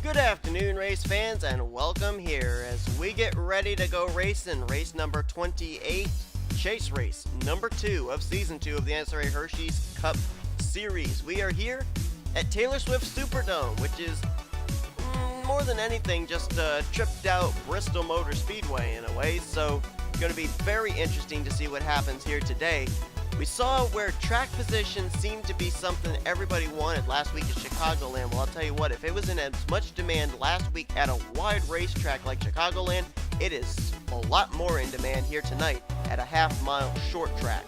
Good afternoon, race fans, and welcome here as we get ready to go racing. Race number 28, Chase Race number 2 of Season 2 of the NNSCRA Hersheys Cup Series. We are here at Taylor Swift Superdome, which is more than anything just a tripped out Bristol Motor Speedway in a way, so it's going to be very interesting to see what happens here today. We saw where track position seemed to be something everybody wanted last week at Chicagoland. Well, I'll tell you what, if it was in as much demand last week at a wide racetrack like Chicagoland, it is a lot more in demand here tonight at a half-mile short track.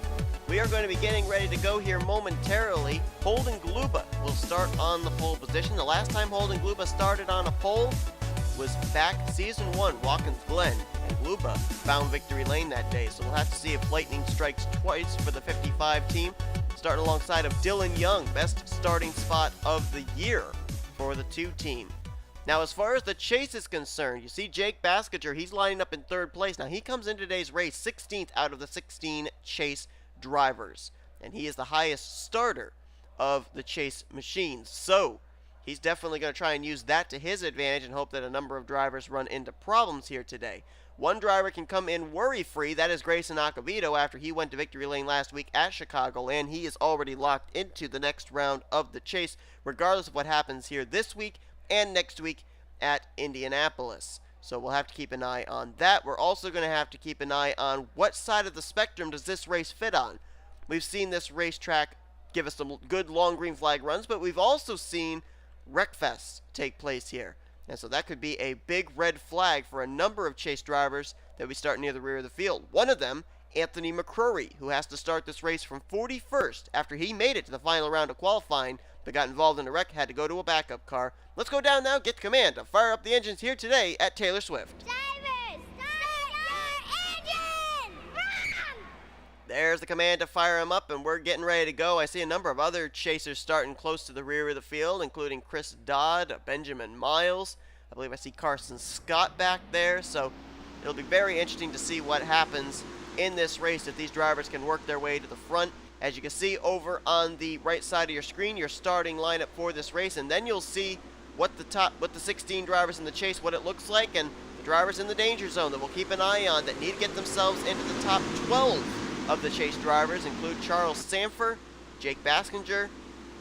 We are going to be getting ready to go here momentarily. Holden Gluba will start on the pole position. The last time Holden Gluba started on a pole was back Season 1, Watkins Glen, and Gluba found victory lane that day. So we'll have to see if lightning strikes twice for the 55 team, starting alongside of Dylan Young, best starting spot of the year for the 2 team. Now, as far as the chase is concerned, you see Jake Baskinger, he's lining up in 3rd place. Now, he comes in today's race 16th out of the 16 chase drivers, and he is the highest starter of the chase machines. So he's definitely going to try and use that to his advantage and hope that a number of drivers run into problems here today. One driver can come in worry-free. That is Grayson Acavito after he went to victory lane last week at Chicagoland. He is already locked into the next round of the chase, regardless of what happens here this week and next week at Indianapolis. So we'll have to keep an eye on that. We're also going to have to keep an eye on what side of the spectrum does this race fit on. We've seen this racetrack give us some good long green flag runs, but we've also seen Wreckfests take place here. And so that could be a big red flag for a number of chase drivers that we start near the rear of the field. One of them, Anthony McCrory, who has to start this race from 41st after he made it to the final round of qualifying, but got involved in a wreck, had to go to a backup car. Let's go down now, get command to fire up the engines here today at Taylor Swift. Drivers, start your engine! Run! There's the command to fire them up, and we're getting ready to go. I see a number of other chasers starting close to the rear of the field, including Chris Dodd, Benjamin Miles. I believe I see Carson Scott back there, so it'll be very interesting to see what happens in this race if these drivers can work their way to the front. As you can see over on the right side of your screen, your starting lineup for this race, and then you'll see what the 16 drivers in the chase, what it looks like, and the drivers in the danger zone that we'll keep an eye on that need to get themselves into the top 12 of the chase drivers include Charles Sanford, Jake Baskinger,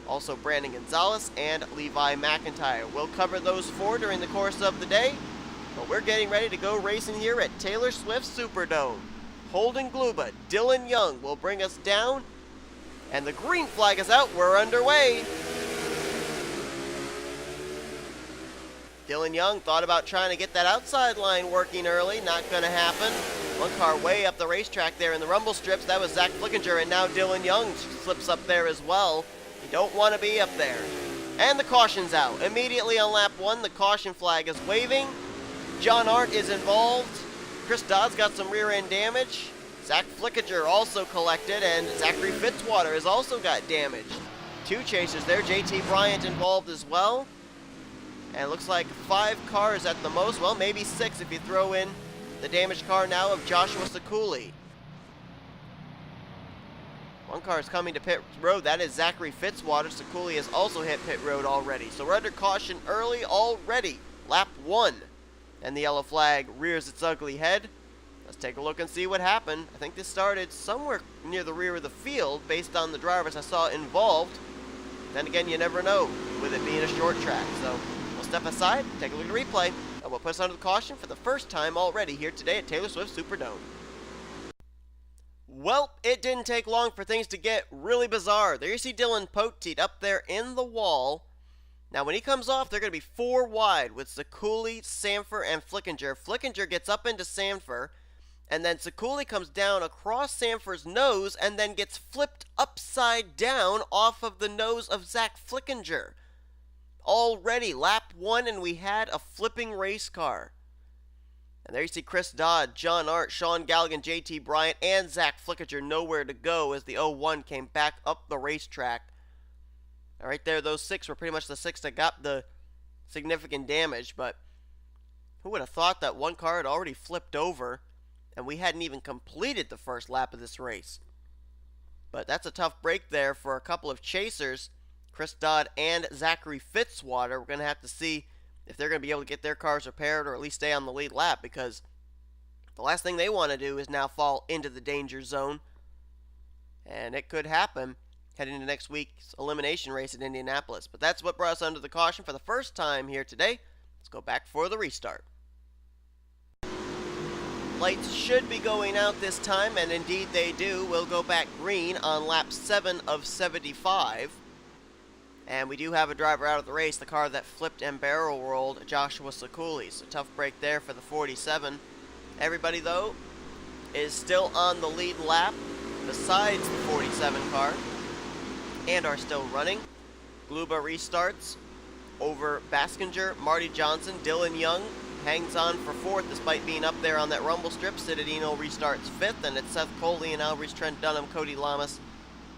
also Brandon Gonzalez, and Levi McIntyre. We'll cover those 4 during the course of the day, but we're getting ready to go racing here at Taylor Swift Superdome. Holden Gluba, Dylan Young will bring us down, and the green flag is out. We're underway. Dylan Young thought about trying to get that outside line working early. Not going to happen. One car way up the racetrack there in the rumble strips. That was Zach Flickinger, and now Dylan Young slips up there as well. You don't want to be up there. And the caution's out. Immediately on lap 1, the caution flag is waving. John Arndt is involved. Chris Dodd's got some rear end damage. Zach Flickinger also collected, and Zachary Fitzwater has also got damaged. 2 chasers there. JT Bryant involved as well. And it looks like 5 cars at the most. Well, maybe 6 if you throw in the damaged car now of Joshua Sekuli. One car is coming to pit road. That is Zachary Fitzwater. Sekuli has also hit pit road already. So we're under caution early already. Lap 1. And the yellow flag rears its ugly head. Let's take a look and see what happened. I think this started somewhere near the rear of the field based on the drivers I saw involved. Then again, you never know with it being a short track. So we'll step aside, take a look at the replay, and we'll put us under the caution for the first time already here today at Taylor Swift Superdome. Well, it didn't take long for things to get really bizarre. There you see Dylan Poteet up there in the wall. Now, when he comes off, they're going to be 4 wide with Sekuli, Sanford, and Flickinger. Flickinger gets up into Sanford, and then Sekuli comes down across Sanford's nose and then gets flipped upside down off of the nose of Zach Flickinger. Already lap 1, and we had a flipping race car. And there you see Chris Dodd, John Arndt, Sean Galligan, JT Bryant, and Zach Flickinger nowhere to go as the 01 came back up the racetrack. All right there, those 6 were pretty much the 6 that got the significant damage, but who would have thought that one car had already flipped over and we hadn't even completed the first lap of this race. But that's a tough break there for a couple of chasers, Chris Dodd and Zachary Fitzwater. We're going to have to see if they're going to be able to get their cars repaired or at least stay on the lead lap, because the last thing they want to do is now fall into the danger zone. And it could happen heading into next week's elimination race in Indianapolis. But that's what brought us under the caution for the first time here today. Let's go back for the restart. Lights should be going out this time, and indeed they do. We'll go back green on lap 7 of 75. And we do have a driver out of the race, the car that flipped and barrel rolled Joshua Sekulis. A tough break there for the 47. Everybody, though, is still on the lead lap besides the 47 car and are still running. Gluba restarts over Baskinger, Marty Johnson, Dylan Young hangs on for 4th despite being up there on that rumble strip. Citadino restarts 5th, and it's Seth Cole, Leon Alvarez, Trent Dunham, Cody Lamas,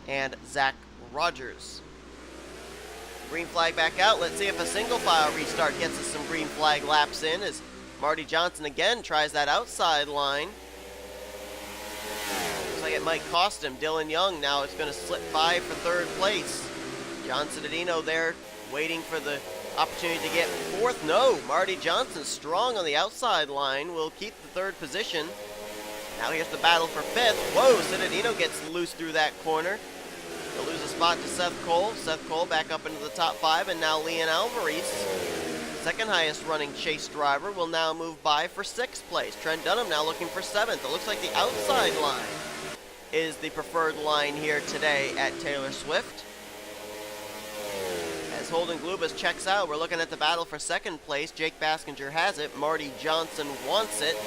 and Zach Rogers. Green flag back out. Let's see if a single file restart gets us some green flag laps in as Marty Johnson again tries that outside line. Looks like it might cost him. Dylan Young now is going to slip by for 3rd place. John Citadino there waiting for the opportunity to get 4th. No, Marty Johnson strong on the outside line will keep the 3rd position. Now here's the battle for 5th. Whoa, Citadino gets loose through that corner. He'll lose a spot to Seth Cole. Seth Cole back up into the top 5, and now Leon Alvarez, second highest running chase driver, will now move by for 6th place. Trent Dunham now looking for 7th. It looks like the outside line is the preferred line here today at Taylor Swift. As Holden Glubas checks out, we're looking at the battle for 2nd place. Jake Baskinger has it. Marty Johnson wants it.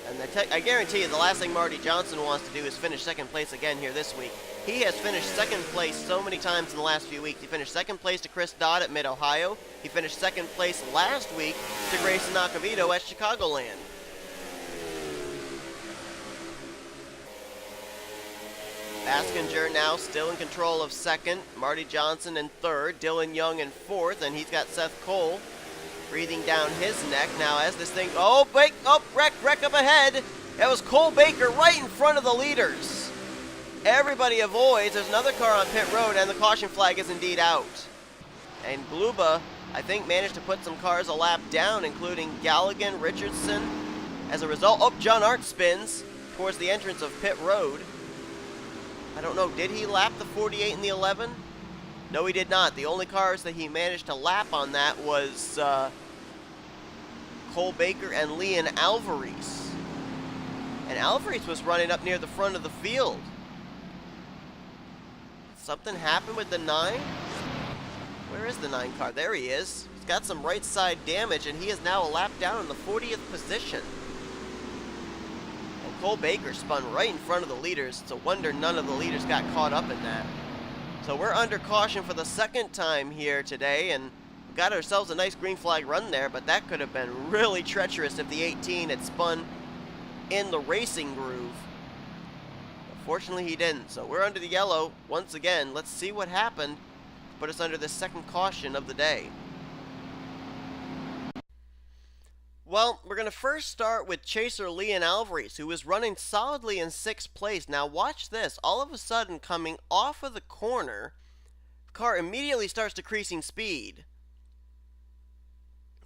And I guarantee you the last thing Marty Johnson wants to do is finish 2nd place again here this week. He has finished 2nd place so many times in the last few weeks. He finished 2nd place to Chris Dodd at Mid-Ohio. He finished 2nd place last week to Grayson Acavito at Chicagoland. Baskinger now still in control of 2nd. Marty Johnson in 3rd. Dylan Young in 4th. And he's got Seth Cole breathing down his neck. Now as this thing, wreck up ahead. That was Cole Baker right in front of the leaders. Everybody avoids. There's another car on pit road, and the caution flag is indeed out. And Gluba, I think, managed to put some cars a lap down, including Galligan, Richardson. As a result, John Art spins towards the entrance of pit road. I don't know, did he lap the 48 and the 11? No, he did not. The only cars that he managed to lap on that was Cole Baker and Leon Alvarez. And Alvarez was running up near the front of the field. Something happened with the 9? Where is the 9 car? There he is. He's got some right side damage, and he is now a lap down in the 40th position. And Cole Baker spun right in front of the leaders. It's a wonder none of the leaders got caught up in that. So we're under caution for the 2nd time here today, and we got ourselves a nice green flag run there, but that could have been really treacherous if the 18 had spun in the racing groove. Fortunately, he didn't. So we're under the yellow once again. Let's see what happened to put us under the 2nd caution of the day. Well, we're going to first start with chaser Leon Alvarez, who was running solidly in 6th place. Now watch this. All of a sudden, coming off of the corner, the car immediately starts decreasing speed.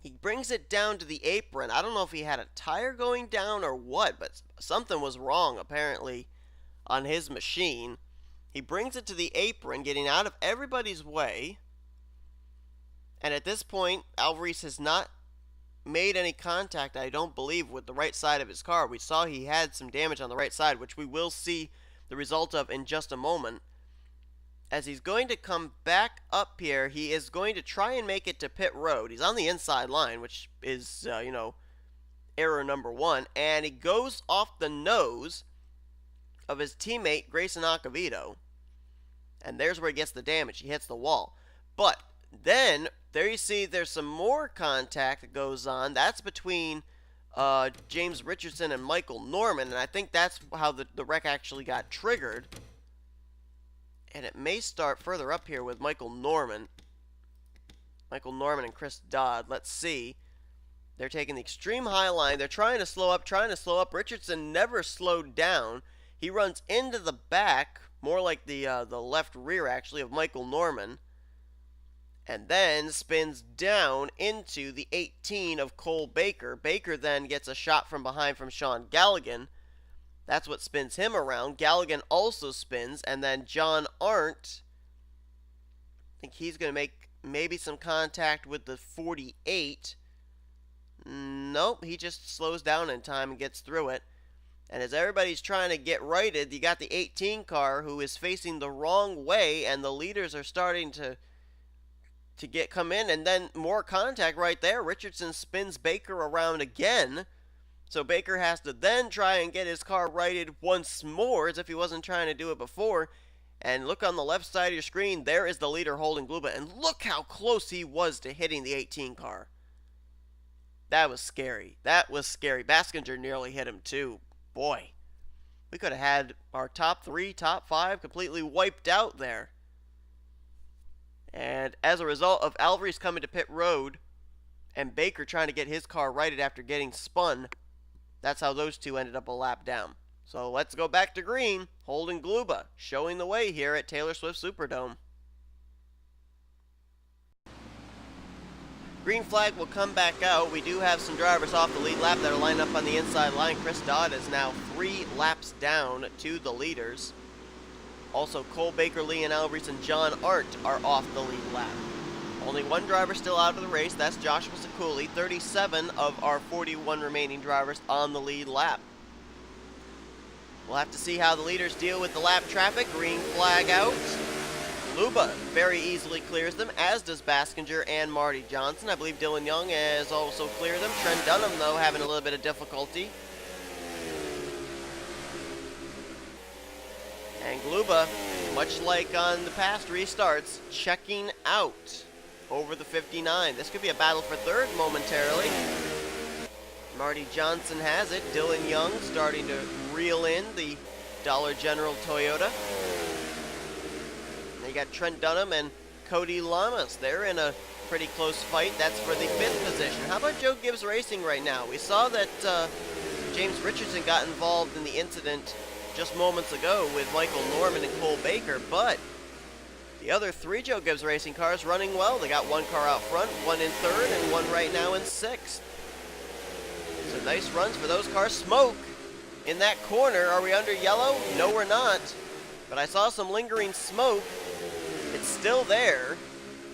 He brings it down to the apron. I don't know if he had a tire going down or what, but something was wrong apparently on his machine. He brings it to the apron, getting out of everybody's way. And at this point, Alvarez has not made any contact, I don't believe, with the right side of his car. We saw he had some damage on the right side, which we will see the result of in just a moment. As he's going to come back up here, he is going to try and make it to pit road. He's on the inside line, which is, error number 1. And he goes off the nose of his teammate, Grayson Acavito. And there's where he gets the damage. He hits the wall. But then, there you see there's some more contact that goes on. That's between James Richardson and Michael Norman. And I think that's how the wreck actually got triggered. And it may start further up here with Michael Norman. Michael Norman and Chris Dodd. Let's see. They're taking the extreme high line. They're trying to slow up. Richardson never slowed down. He runs into the back, more like the left rear, actually, of Michael Norman. and then spins down into the 18 of Cole Baker. Baker then gets a shot from behind from Sean Galligan. That's what spins him around. Galligan also spins, and then John Arndt, I think he's going to make maybe some contact with the 48. Nope, he just slows down in time and gets through it. And as everybody's trying to get righted, you got the 18 car who is facing the wrong way, and the leaders are starting to come in, and then more contact right there. Richardson spins Baker around again. So Baker has to then try and get his car righted once more, as if he wasn't trying to do it before. And look on the left side of your screen, there is the leader holding Gluba, and look how close he was to hitting the 18 car. That was scary. That was scary. Baskinger nearly hit him too. Boy, we could have had our top 3, top 5 completely wiped out there. And as a result of Alvarez coming to pit road and Baker trying to get his car righted after getting spun, that's how those two ended up a lap down. So let's go back to green. Holden Gluba showing the way here at Taylor Swift Superdome. Green flag will come back out. We do have some drivers off the lead lap that are lined up on the inside line. Chris Dodd is now 3 laps down to the leaders. Also, Cole Baker, Leon Alvarez, and John Arndt are off the lead lap. Only one driver still out of the race. That's Joshua Sekuli. 37 of our 41 remaining drivers on the lead lap. We'll have to see how the leaders deal with the lap traffic. Green flag out. Luba very easily clears them, as does Baskinger and Marty Johnson. I believe Dylan Young has also cleared them. Trent Dunham, though, having a little bit of difficulty. And Gluba, much like on the past restarts, checking out over the 59. This could be a battle for third momentarily. Marty Johnson has it. Dylan Young starting to reel in the Dollar General Toyota. And you got Trent Dunham and Cody Lamas. They're in a pretty close fight. That's for the 5th position. How about Joe Gibbs Racing right now? We saw that James Richardson got involved in the incident just moments ago with Michael Norman and Cole Baker, but the other 3 Joe Gibbs Racing cars running well. They got one car out front, one in 3rd, and one right now in 6th. So nice runs for those cars. Smoke in that corner. Are we under yellow? No, we're not. But I saw some lingering smoke. It's still there.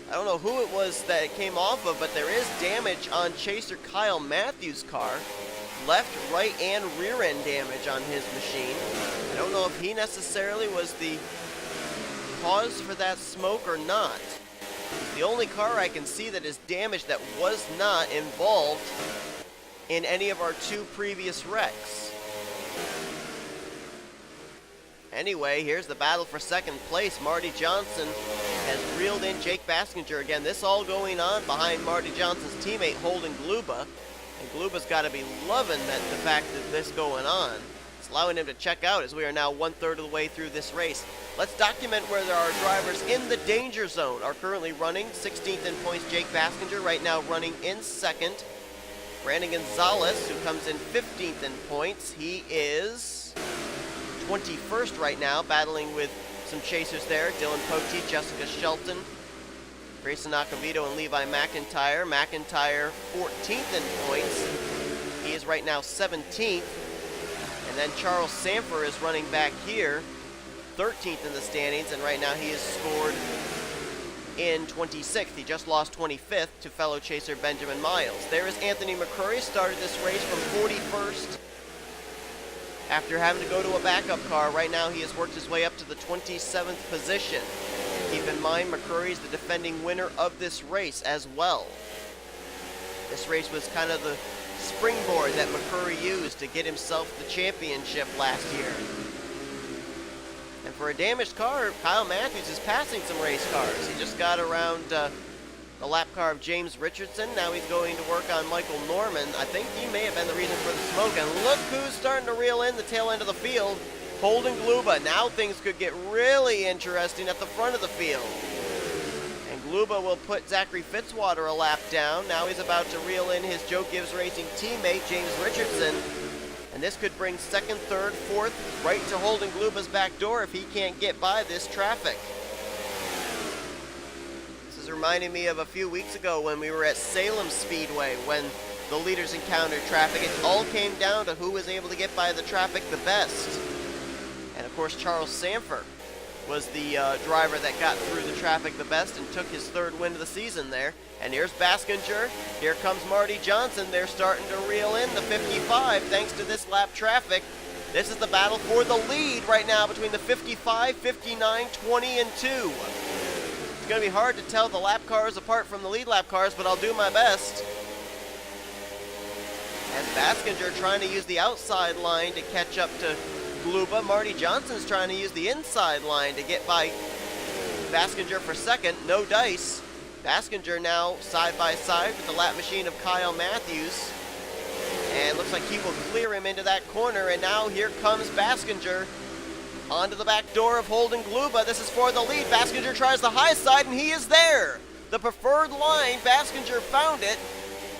I don't know who it was that it came off of, but there is damage on Chaser Kyle Matthews' car. Left, right, and rear end damage on his machine. I don't know if he necessarily was the cause for that smoke or not. The only car I can see that is damaged that was not involved in any of our 2 previous wrecks. Anyway, here's the battle for 2nd place. Marty Johnson has reeled in Jake Baskinger again. This all going on behind Marty Johnson's teammate Holden Gluba. And Gluba's got to be loving the fact that this going on. It's allowing him to check out as we are now 1/3 of the way through this race. Let's document where there are drivers in the danger zone are currently running. 16th in points, Jake Baskinger, right now running in 2nd. Brandon Gonzalez, who comes in 15th in points. He is 21st right now, battling with some chasers there. Dylan Pote, Jessica Shelton, Grayson Acavito, and Levi McIntyre. McIntyre 14th in points. He is right now 17th. And then Charles Sanford is running back here, 13th in the standings, and right now he is scored in 26th. He just lost 25th to fellow chaser Benjamin Miles. There is Anthony McCurry, started this race from 41st. After having to go to a backup car, right now he has worked his way up to the 27th position. Keep in mind, McCurry is the defending winner of this race as well. This race was kind of the springboard that McCurry used to get himself the championship last year. And for a damaged car, Kyle Matthews is passing some race cars. He just got around the lap car of James Richardson. Now he's going to work on Michael Norman. I think he may have been the reason for the smoke. And look who's starting to reel in the tail end of the field. Holden Gluba. Now things could get really interesting at the front of the field. And Gluba will put Zachary Fitzwater a lap down. Now he's about to reel in his Joe Gibbs Racing teammate, James Richardson. And this could bring 2nd, 3rd, 4th right to Holden Gluba's back door if he can't get by this traffic. This is a reminding me of a few weeks ago when we were at Salem Speedway when the leaders encountered traffic. It all came down to who was able to get by the traffic the best. And of course, Charles Sanford was the driver that got through the traffic the best and took his third win of the season there. And here's Baskinger. Here comes Marty Johnson. They're starting to reel in the 55 thanks to this lap traffic. This is the battle for the lead right now between the 55, 59, 20, and 2. It's going to be hard to tell the lap cars apart from the lead lap cars, but I'll do my best. And Baskinger trying to use the outside line to catch up to Gluba. Marty Johnson's trying to use the inside line to get by Baskinger for second. No dice. Baskinger now side by side with the lap machine of Kyle Matthews. And looks like he will clear him into that corner. And now here comes Baskinger onto the back door of Holden Gluba. This is for the lead. Baskinger tries the high side, and he is there. The preferred line, Baskinger found it.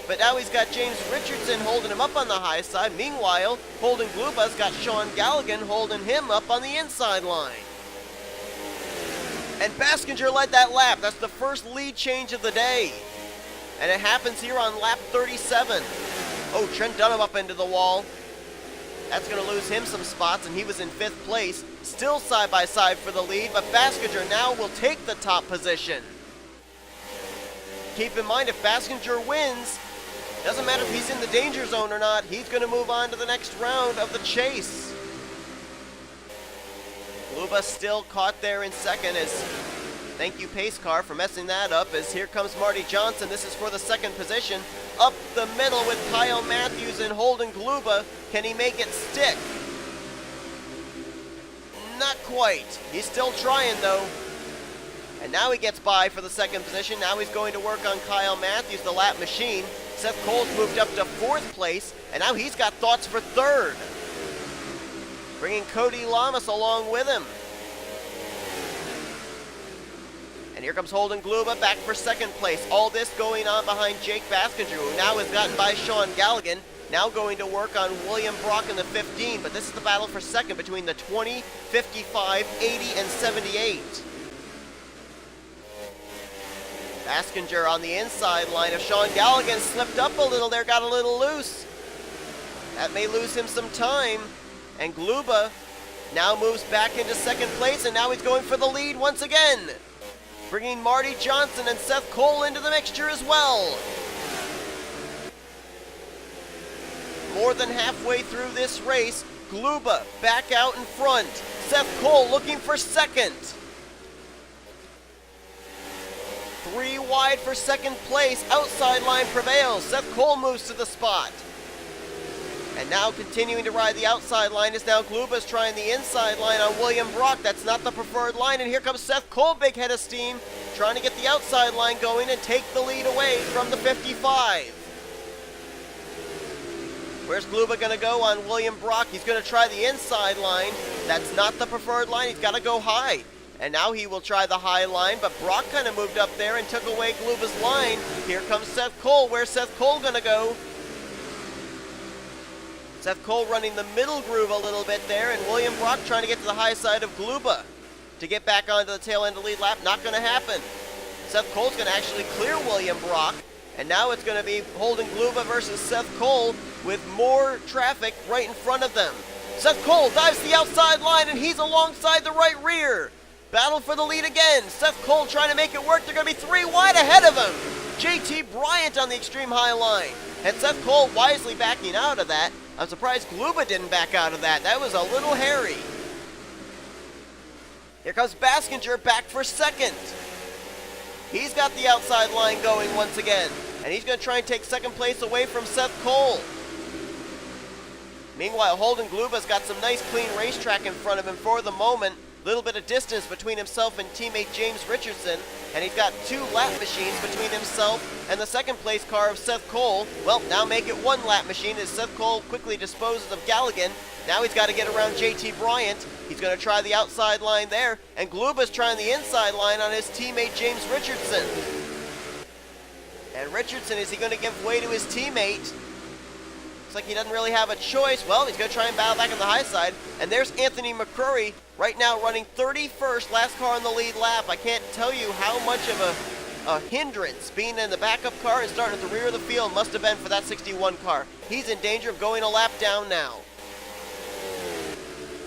But now he's got James Richardson holding him up on the high side. Meanwhile, Holden Gluba's got Sean Galligan holding him up on the inside line. And Baskinger led that lap. That's the first lead change of the day. And it happens here on lap 37. Oh, Trent Dunham up into the wall. That's going to lose him some spots, and he was in 5th place. Still side by side for the lead, but Baskinger now will take the top position. Keep in mind, if Baskinger wins, doesn't matter if he's in the danger zone or not, he's going to move on to the next round of the chase. Gluba still caught there in second as, thank you Pace Car for messing that up, as here comes Marty Johnson. This is for the second position. Up the middle with Kyle Matthews and Holden Gluba. Can he make it stick? Not quite. He's still trying though. And now he gets by for the second position. Now he's going to work on Kyle Matthews, the lap machine. Seth Cole's moved up to 4th place, and now he's got thoughts for 3rd. Bringing Cody Lamas along with him. And here comes Holden Gluba back for 2nd place. All this going on behind Jake Baskinger, who now has gotten by Sean Galligan. Now going to work on William Brock in the 15, but this is the battle for 2nd between the 20, 55, 80, and 78. Baskinger on the inside line of Sean Galligan slipped up a little there, got a little loose. That may lose him some time. And Gluba now moves back into 2nd place, and now he's going for the lead once again. Bringing Marty Johnson and Seth Cole into the mixture as well. More than halfway through this race, Gluba back out in front. Seth Cole looking for 2nd. 3 wide for 2nd place. Outside line prevails. Seth Cole moves to the spot. And now continuing to ride the outside line is now Gluba's trying the inside line on William Brock. That's not the preferred line. And here comes Seth Cole, big head of steam, trying to get the outside line going and take the lead away from the 55. Where's Gluba going to go on William Brock? He's going to try the inside line. That's not the preferred line. He's got to go high. And now he will try the high line, but Brock kind of moved up there and took away Gluba's line. Here comes Seth Cole. Where's Seth Cole going to go? Seth Cole running the middle groove a little bit there, and William Brock trying to get to the high side of Gluba to get back onto the tail end of the lead lap. Not going to happen. Seth Cole's going to actually clear William Brock, and now it's going to be Holden Gluba versus Seth Cole with more traffic right in front of them. Seth Cole dives the outside line, and he's alongside the right rear. Battle for the lead again. Seth Cole trying to make it work. They're going to be 3 wide ahead of him. JT Bryant on the extreme high line. And Seth Cole wisely backing out of that. I'm surprised Gluba didn't back out of that. That was a little hairy. Here comes Baskinger back for 2nd. He's got the outside line going once again. And he's going to try and take 2nd place away from Seth Cole. Meanwhile, Holden Gluba's got some nice clean racetrack in front of him for the moment. Little bit of distance between himself and teammate James Richardson, and he's got 2 lap machines between himself and the 2nd place car of Seth Cole. Well, now make it 1 lap machine as Seth Cole quickly disposes of Galligan. Now he's got to get around JT Bryant. He's going to try the outside line there, and Gluba's trying the inside line on his teammate James Richardson. And Richardson, is he going to give way to his teammate? Looks like he doesn't really have a choice. Well, he's going to try and battle back on the high side. And there's Anthony McCrory right now running 31st, last car on the lead lap. I can't tell you how much of a a hindrance. Being in the backup car and starting at the rear of the field must have been for that 61 car. He's in danger of going a lap down now.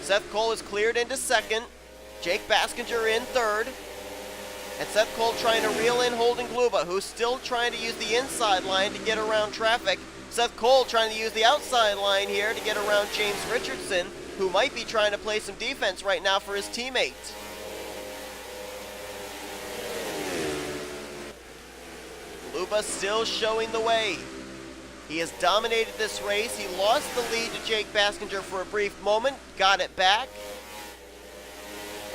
Seth Cole is cleared into second. Jake Baskinger in third. And Seth Cole trying to reel in Holden Gluba, who's still trying to use the inside line to get around traffic. Seth Cole trying to use the outside line here to get around James Richardson, who might be trying to play some defense right now for his teammates. Gluba still showing the way. He has dominated this race. He lost the lead to Jake Baskinger for a brief moment, got it back,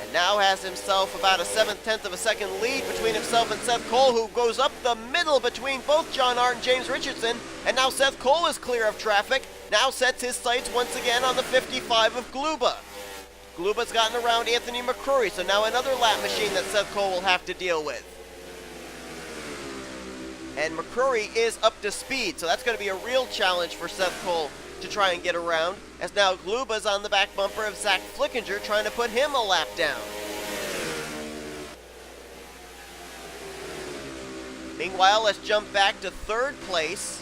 and now has himself about a 7/10 of a second lead between himself and Seth Cole, who goes up the middle between both John Hart and James Richardson, and now Seth Cole is clear of traffic, now sets his sights once again on the 55 of Gluba. Gluba's gotten around Anthony McCrory, so now another lap machine that Seth Cole will have to deal with. And McCrory is up to speed, so that's going to be a real challenge for Seth Cole to try and get around, as now Gluba's on the back bumper of Zach Flickinger trying to put him a lap down. Meanwhile, let's jump back to third place.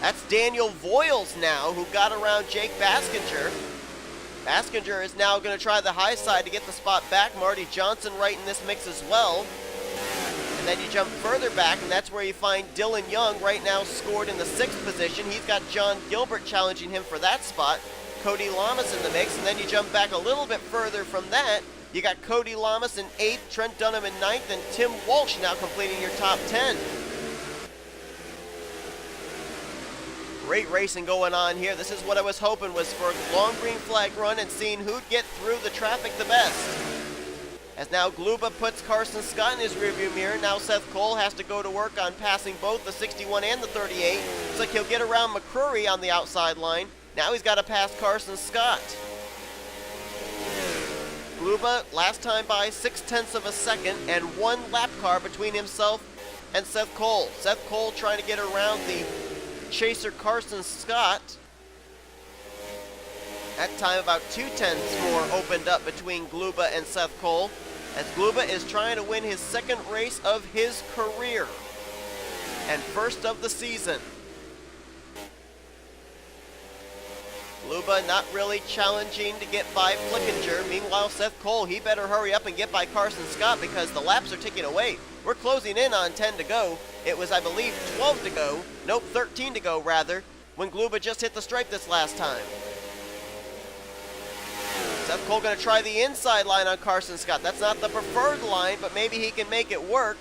That's Daniel Voiles now, who got around Jake Baskinger. Baskinger is now going to try the high side to get the spot back. Marty Johnson right in this mix as well. And then you jump further back, and that's where you find Dylan Young right now scored in the 6th position. He's got John Gilbert challenging him for that spot. Cody Lamas in the mix, and then you jump back a little bit further from that. You got Cody Lamas in 8th, Trent Dunham in 9th, and Tim Walsh now completing your top 10. Great racing going on here. This is what I was hoping, was for a long green flag run and seeing who'd get through the traffic the best. As now Gluba puts Carson Scott in his rearview mirror. Now Seth Cole has to go to work on passing both the 61 and the 38. Looks like he'll get around McCrory on the outside line. Now he's got to pass Carson Scott. Gluba last time by 6/10 of a second and one lap car between himself and Seth Cole. Seth Cole trying to get around the chaser Carson Scott. That time about 2/10 more opened up between Gluba and Seth Cole, as Gluba is trying to win his second race of his career and first of the season. Gluba not really challenging to get by Flickinger. Meanwhile, Seth Cole, he better hurry up and get by Carson Scott because the laps are ticking away. We're closing in on 10 to go. It was, I believe, 12 to go. Nope, 13 to go, rather, when Gluba just hit the stripe this last time. Seth Cole going to try the inside line on Carson Scott. That's not the preferred line, but maybe he can make it work.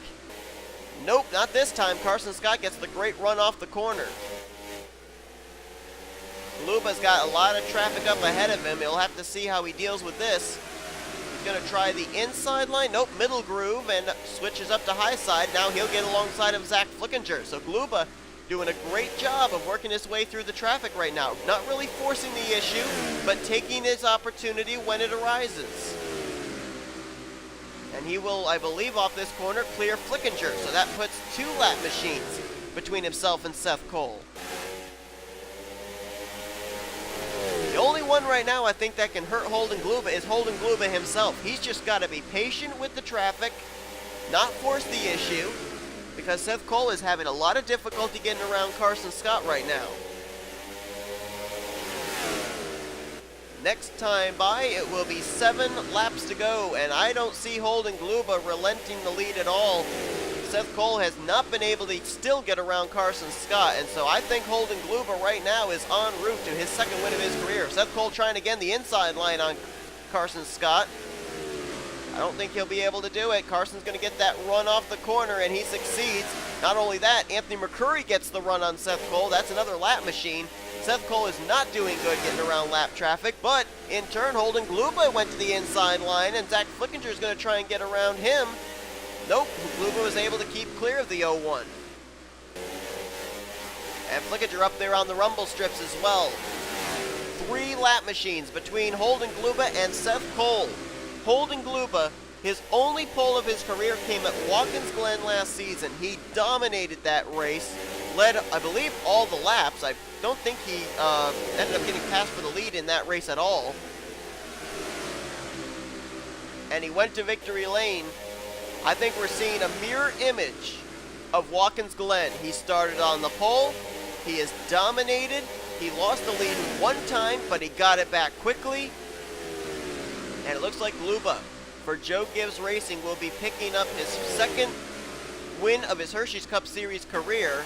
Nope, not this time. Carson Scott gets the great run off the corner. Gluba's got a lot of traffic up ahead of him. He'll have to see how he deals with this. He's going to try the inside line. Nope, middle groove, and switches up to high side. Now he'll get alongside of Zach Flickinger. So Gluba doing a great job of working his way through the traffic right now. Not really forcing the issue, but taking his opportunity when it arises. And he will, I believe, off this corner, clear Flickinger. So that puts 2 lap machines between himself and Seth Cole. The only one right now I think that can hurt Holden Gluba is Holden Gluba himself. He's just got to be patient with the traffic, not force the issue, because Seth Cole is having a lot of difficulty getting around Carson Scott right now. Next time by, it will be 7 laps to go, and I don't see Holden Gluba relenting the lead at all. Seth Cole has not been able to still get around Carson Scott, and so I think Holden Gluba right now is en route to his second win of his career. Seth Cole trying again the inside line on Carson Scott. I don't think he'll be able to do it. Carson's going to get that run off the corner, and he succeeds. Not only that, Anthony McCrory gets the run on Seth Cole. That's another lap machine. Seth Cole is not doing good getting around lap traffic, but in turn, Holden Gluba went to the inside line, and Zach Flickinger is going to try and get around him. Nope, Gluba was able to keep clear of the 01. And Flickinger up there on the rumble strips as well. 3 lap machines between Holden Gluba and Seth Cole. Holden Gluba, his only pole of his career came at Watkins Glen last season. He dominated that race, led, I believe, all the laps. I don't think he ended up getting passed for the lead in that race at all. And he went to victory lane I think we're seeing a mirror image of Watkins Glen. He started on the pole. He has dominated. He lost the lead one time, but he got it back quickly. And it looks like Luba for Joe Gibbs Racing will be picking up his second win of his Hersheys Cup Series career.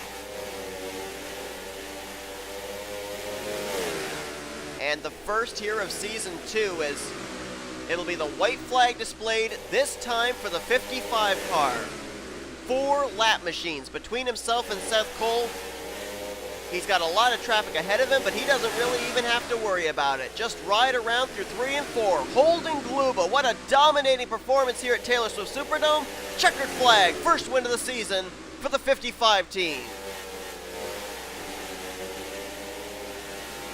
And the first here of Season 2 is it'll be the white flag displayed, this time for the 55 car. 4 lap machines between himself and Seth Cole. He's got a lot of traffic ahead of him, but he doesn't really even have to worry about it. Just ride around through 3 and 4. Holden Gluba, what a dominating performance here at Taylor Swift Superdome. Checkered flag, first win of the season for the 55 team.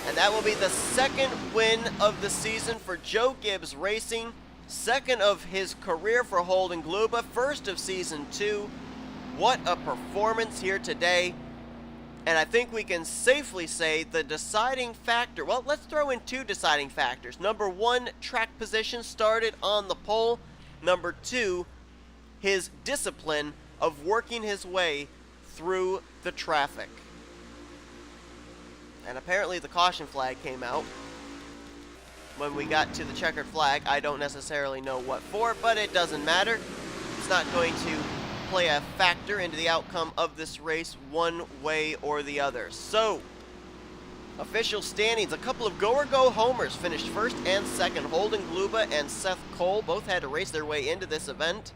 And that will be the second win of the season for Joe Gibbs Racing. Second of his career for Holden Gluba. First of Season 2. What a performance here today. And I think we can safely say the deciding factor, well, let's throw in 2 deciding factors. Number 1, track position started on the pole. Number 2, his discipline of working his way through the traffic. And apparently the caution flag came out when we got to the checkered flag. I don't necessarily know what for, but it doesn't matter. It's not going to play a factor into the outcome of this race one way or the other. So, official standings, a couple of go-or-go homers finished first and second. Holden Gluba and Seth Cole both had to race their way into this event.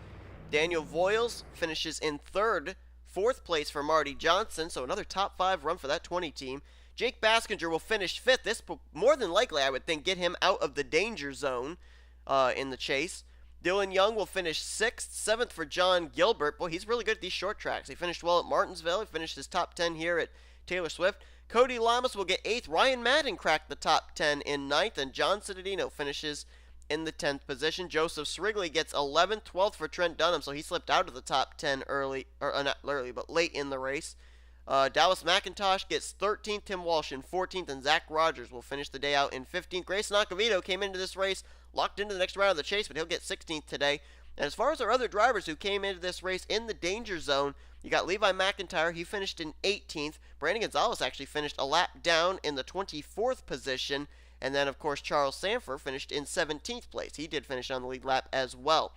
Daniel Voiles finishes in third. Fourth place for Marty Johnson, so another top 5 run for that 20 team. Jake Baskinger will finish 5th. This will more than likely, I would think, get him out of the danger zone in the chase. Dylan Young will finish 6th. 7th for John Gilbert. Boy, he's really good at these short tracks. He finished well at Martinsville. He finished his top 10 here at Taylor Swift. Cody Lamas will get 8th. Ryan Madden cracked the top 10 in 9th. And John Cittadino finishes in the 10th position. Joseph Srigley gets 11th. 12th for Trent Dunham, so he slipped out of the top 10 early, or not early, but late in the race. Dallas McIntosh gets 13th, Tim Walsh in 14th, and Zach Rogers will finish the day out in 15th. Grayson Acavito came into this race locked into the next round of the chase, but he'll get 16th today. And as far as our other drivers who came into this race in the danger zone, you got Levi McIntyre. He finished in 18th. Brandon Gonzalez actually finished a lap down in the 24th position. And then, of course, Charles Sanford finished in 17th place. He did finish on the lead lap as well.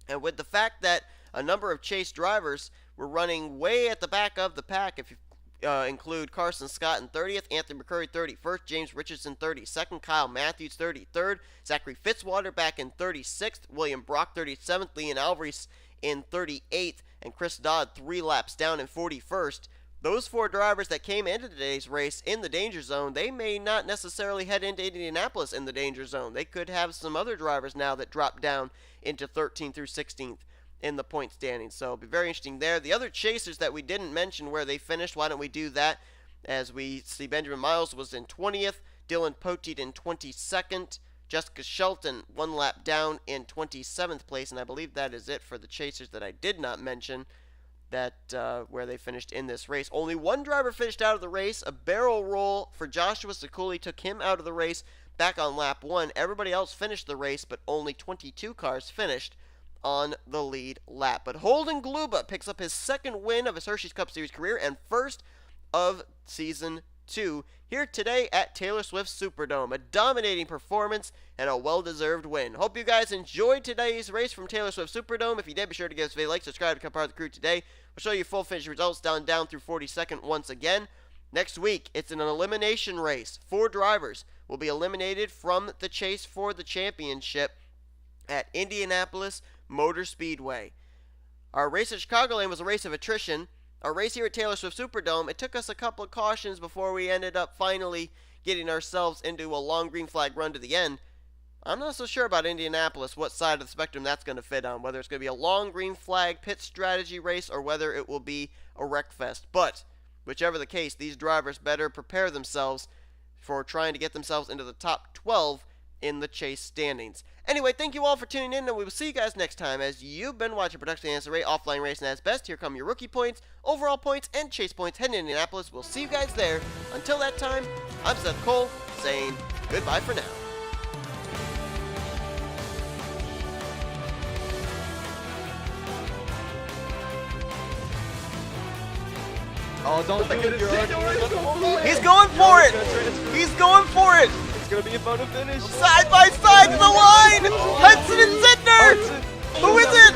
And with the fact that a number of chase drivers were running way at the back of the pack, if you include Carson Scott in 30th, Anthony McCurry 31st, James Richardson 32nd, Kyle Matthews 33rd, Zachary Fitzwater back in 36th, William Brock 37th, Leon Alvarez in 38th, and Chris Dodd 3 laps down in 41st. Those 4 drivers that came into today's race in the danger zone, they may not necessarily head into Indianapolis in the danger zone. They could have some other drivers now that drop down into 13th through 16th in the point standings. So it'll be very interesting there. The other chasers that we didn't mention where they finished, why don't we do that? As we see, Benjamin Miles was in 20th, Dylan Poteet in 22nd, Jessica Shelton 1 lap down in 27th place, and I believe that is it for the chasers that I did not mention that where they finished in this race. Only 1 driver finished out of the race. A barrel roll for Joshua Sekuli took him out of the race back on lap 1. Everybody else finished the race, but only 22 cars finished on the lead lap. But Holden Gluba picks up his 2nd win of his Hersheys Cup Series career and 1st of Season 2 here today at Taylor Swift Superdome. A dominating performance and a well-deserved win. Hope you guys enjoyed today's race from Taylor Swift Superdome. If you did, be sure to give us a like, subscribe, become part of the crew today. We'll show you full finish results down through 42nd once again. Next week, it's an elimination race. 4 drivers will be eliminated from the chase for the championship at Indianapolis Motor Speedway. Our race at Chicagoland was a race of attrition. Our race here at Taylor Swift Superdome, it took us a couple of cautions before we ended up finally getting ourselves into a long green flag run to the end. I'm not so sure about Indianapolis, what side of the spectrum that's going to fit on, whether it's going to be a long green flag pit strategy race or whether it will be a wreck fest. But whichever the case, these drivers better prepare themselves for trying to get themselves into the top 12 in the chase standings. Anyway, thank you all for tuning in, and we will see you guys next time. As you've been watching Production NNSCRA Offline Racing at its best, here come your rookie points, overall points, and chase points heading to Indianapolis. We'll see you guys there. Until that time, I'm Seth Cole, saying goodbye for now. Oh, don't do it. You're already. He's going for it. He's going for it. It's gonna be a photo finish. Side by side to the line. Hudson and Sidner. Who is it?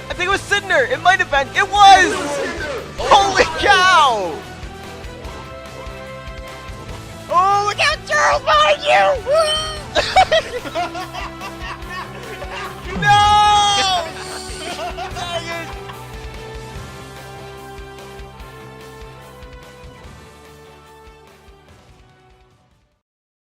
I think it was Sidner. It might have been. It was. Holy cow. Oh, look out, Charles, behind you. No.